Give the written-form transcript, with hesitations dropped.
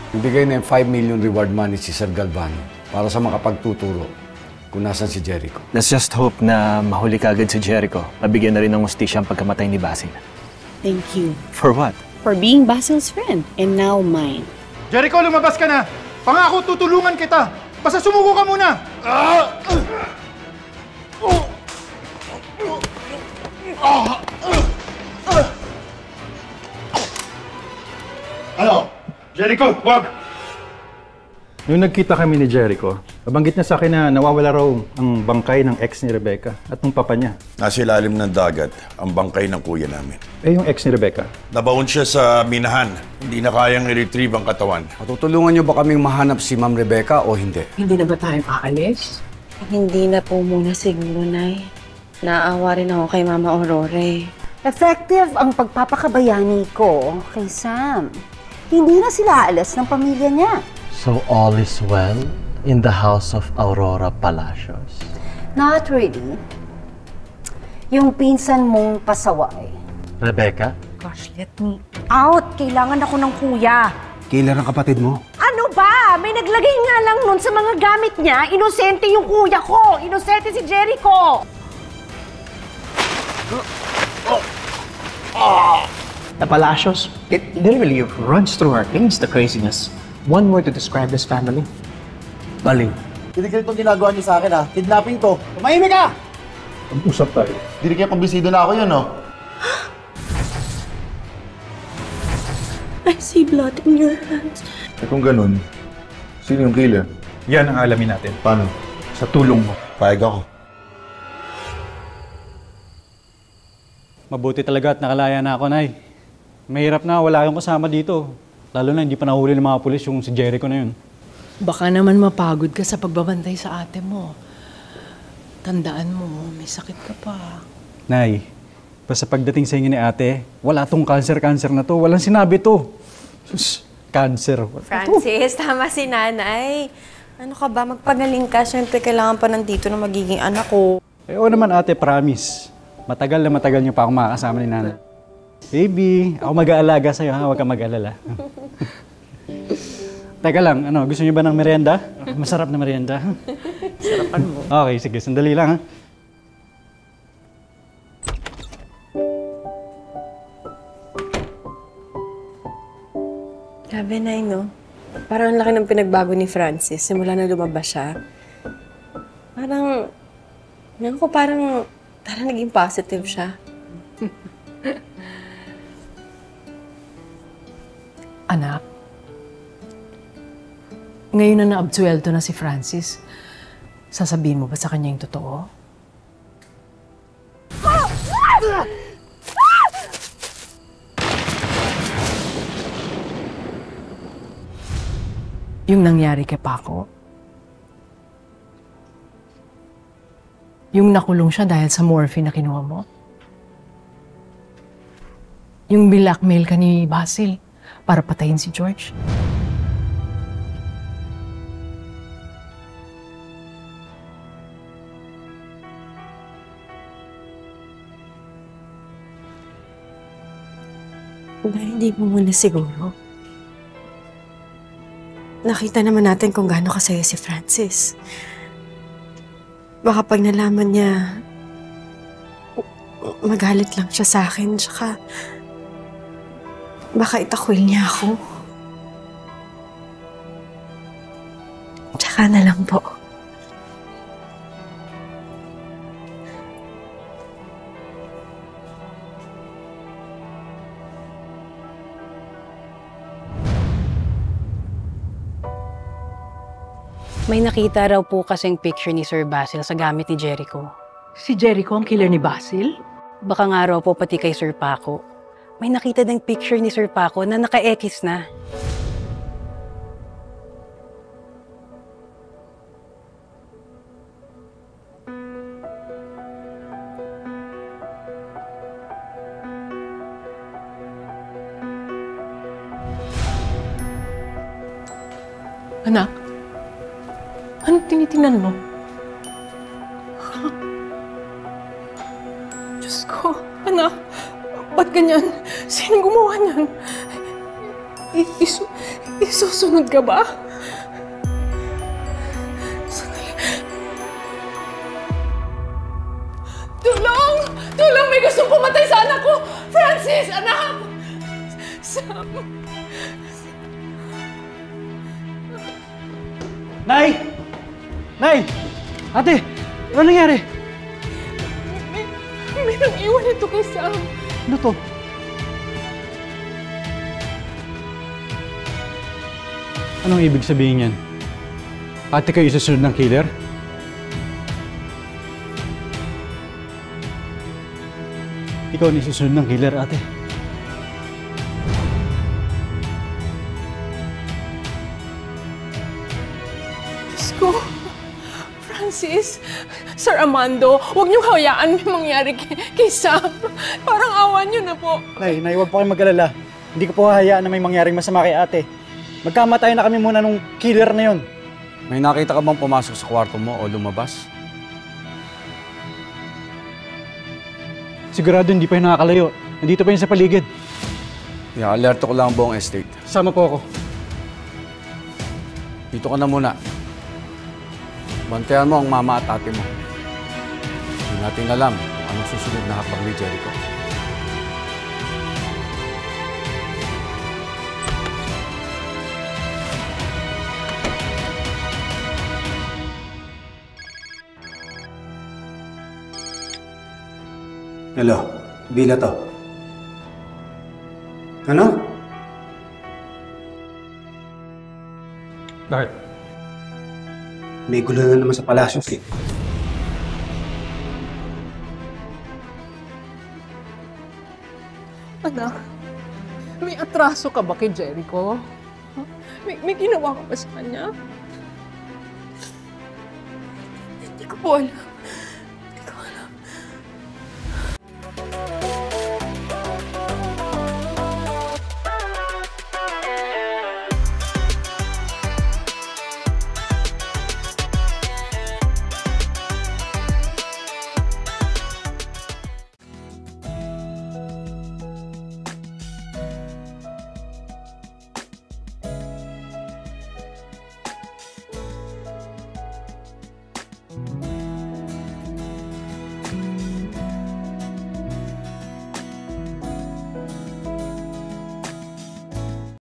Ibigay na yung 5 million reward money si Sir Galvano para sa makapagtuturo kung nasan si Jericho. Let's just hope na mahuli ka agad si Jericho. Mabigyan na rin ng hustisya ang pagkamatay ni Basil. Thank you. For what? For being Basil's friend and now mine. Jericho, lumabas ka na! Pangako, tutulungan kita! Basta sumuko ka muna! Ano? Jericho, wag! Nung nagkita kami ni Jericho, nabanggit niya sa akin na nawawala raw ang bangkay ng ex ni Rebecca at ng papa niya. Nasa ilalim ng dagat ang bangkay ng kuya namin. Eh, yung ex ni Rebecca? Nabaon siya sa minahan. Hindi na kayang i-retrieve ang katawan. Matutulungan niyo ba kaming mahanap si Ma'am Rebecca o hindi? Hindi na ba tayo aalis? Hindi na po muna siguro, Nay. Naawa rin ako kay Mama Aurora. Effective ang pagpapakabayani ko kay Sam. Hindi na sila aalis ng pamilya niya. So all is well in the house of Aurora Palacios? Not really. Yung pinsan mong pasaway. Rebecca? Gosh, let me out! Kailangan ako ng kuya. Kailan ang kapatid mo? Ano ba? May naglagay nga lang nun sa mga gamit niya. Inosente yung kuya ko. Inosente si Jericho. The Palacios, it literally runs through our veins, the craziness. One word to describe this family. Baliw. Kinikil itong ginagawa niyo sa akin, ha? Kidnapping to. Tumahimik ka! Mag-usap tayo. Hindi kaya pambisido na ako yun, no? I see blood in your hands. Eh kung ganun, sino yung killer? Yan ang alamin natin. Paano? Sa tulong mo. Payag ako. Mabuti talaga at nakalaya na ako, Nay. Mahirap na, wala akong kasama dito. Lalo na hindi pa nahuli ng mga pulis yung si Jericho na yun. Baka naman mapagod ka sa pagbabantay sa ate mo. Tandaan mo, may sakit ka pa. Nay, basta pagdating sa inyo ni ate, wala tong cancer na to. Walang sinabi to. Sus, cancer. Francis, tama si nanay. Ano ka ba? Magpagaling ka. Siyempre, kailangan pa nandito na magiging anak ko. Eh, oo naman ate, promise. Matagal na matagal niyo pa ako makakasama ni nanay. Baby, ako mag-aalaga sa'yo ha, huwag ka mag-alala. Teka lang, ano, gusto niyo ba ng merienda? Masarap na merienda. Sarapan mo. Okay, sige, sandali lang ha. Grabe na no? Parang ang laki ng pinagbago ni Francis simula na lumabas siya. Parang naging positive siya. Anak, ngayon na naabsuelto na si Francis, sasabihin mo ba sa kanya yung totoo? Yung nangyari kay Paco? Yung nakulong siya dahil sa morphine na kinuha mo? Yung blackmail ka ni Basil para patayin si George? Hindi mo muna siguro. Nakita naman natin kung gaano kasaya si Francis. Baka pag nalaman niya, magalit lang siya sa akin, tsaka baka itakwil niya ako. Tsaka na lang po. May nakita raw po kasing picture ni Sir Basil sa gamit ni Jericho. Si Jericho ang killer ni Basil? Baka nga raw po pati kay Sir Paco. May nakita ding picture ni Sir Paco na naka-ekis na. Anak, anong tinitingnan mo? Diyos ko, anak, ba't ganyan? Sinong gumawa niyan? Isusunod ka ba? Sandali. Tulong! Tulong! May gustong pumatay sa anak ko! Francis, anak! Sam! Nay! Nay! Ate! Ano nangyari? May nang-iwan ito kay Sam. Ano to? Anong ibig sabihin yan? Ate kayo isusunod ng killer? Ikaw ang isusunod ng killer, ate. Diyos ko. Francis, Sir Armando, huwag niyong hayaan may mangyari kay Sam. Parang awan niyo na po. Nay, huwag po kayong mag-alala. Hindi ko po hahayaan na may mangyaring masama kay ate. Magkamatay na kami muna nung killer na yun. May nakita ka bang pumasok sa kwarto mo o lumabas? Sigurado hindi pa yun nakakalayo. Nandito pa yun sa paligid. I-alerto ko lang ang buong estate. Sama po ako. Dito ka na muna. Bantayan mo ang mama at ate mo. Hindi natin alam kung anong susunod na hakbang ni Jericho. Hello, Bila to. Ano? Bakit? May gulo na naman sa palasyos eh. Anak, may atraso ka ba kay Jericho? Huh? May ginawa ka ba sa kanya? Hindi ko po alam.